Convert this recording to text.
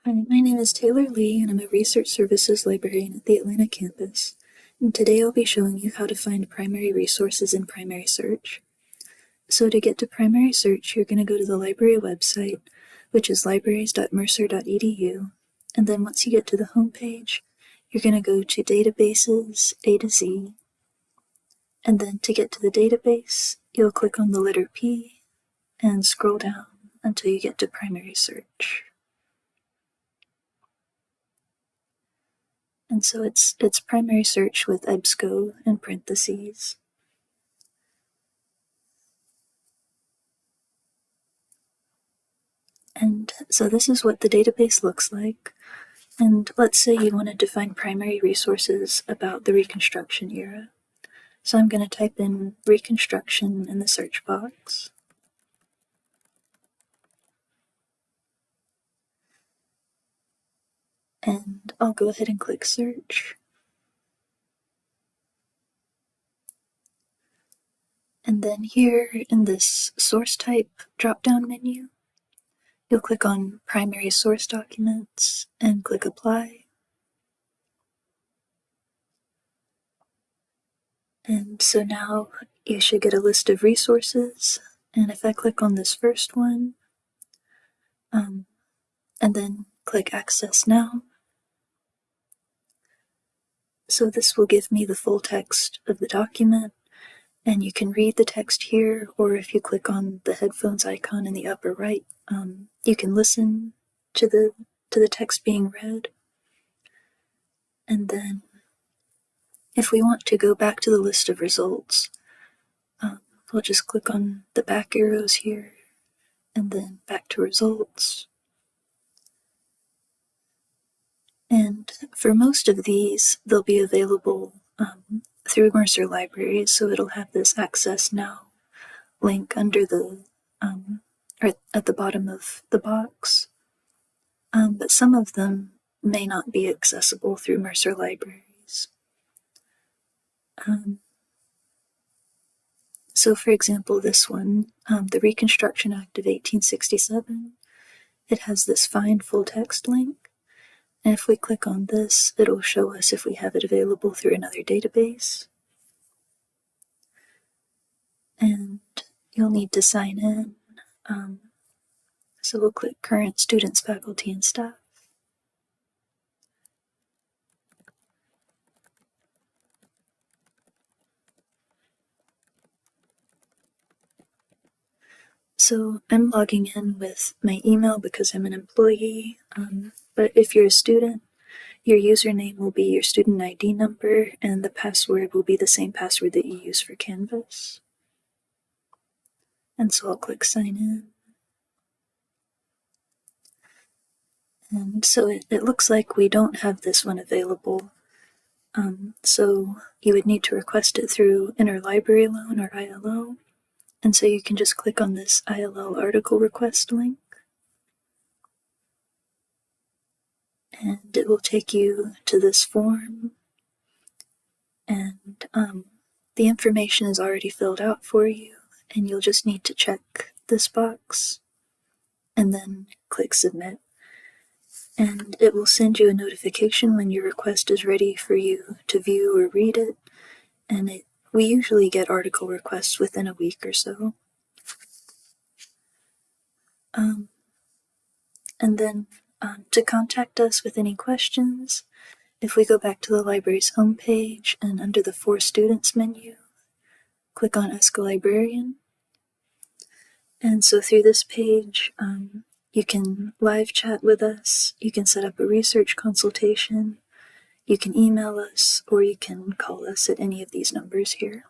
Hi, my name is Taylor Lee, and I'm a Research Services Librarian at the Atlanta campus. And today I'll be showing you how to find primary resources in Primary Search. So to get to Primary Search, you're going to go to the library website, which is libraries.mercer.edu. And then once you get to the home page, you're going to go to Databases, A to Z. And then to get to the database, you'll click on the letter P and scroll down until you get to Primary Search. And so it's primary search with EBSCO in parentheses. And so this is what the database looks like. And let's say you wanted to find primary resources about the Reconstruction era. So I'm going to type in Reconstruction in the search box. And I'll go ahead and click search. And then here in this source type drop-down menu, you'll click on Primary Source Documents and click Apply. And so now you should get a list of resources. And if I click on this first one, and then click Access Now, so this will give me the full text of the document, and you can read the text here, or if you click on the headphones icon in the upper right, you can listen to the text being read. And then if we want to go back to the list of results, we'll just click on the back arrows here, and then back to results. And for most of these, they'll be available through Mercer Libraries, so it'll have this Access Now link under the, or at the bottom of the box. But some of them may not be accessible through Mercer Libraries. So for example, this one, the Reconstruction Act of 1867, it has this Find Full Text link. And if we click on this, it'll show us if we have it available through another database. And you'll need to sign in. So we'll click Current Students, Faculty, and Staff. So I'm logging in with my email because I'm an employee, but if you're a student, your username will be your student ID number, and the password will be the same password that you use for Canvas. And so I'll click Sign In. And so it looks like we don't have this one available. So you would need to request it through Interlibrary Loan or ILO. And so you can just click on this ILL article request link. And it will take you to this form. And the information is already filled out for you. And you'll just need to check this box and then click Submit. And it will send you a notification when your request is ready for you to view or read it. And we usually get article requests within a week or so. And then to contact us with any questions, if we go back to the library's homepage and under the For Students menu, click on Ask a Librarian. And so through this page, you can live chat with us, you can set up a research consultation, you can email us, or you can call us at any of these numbers here.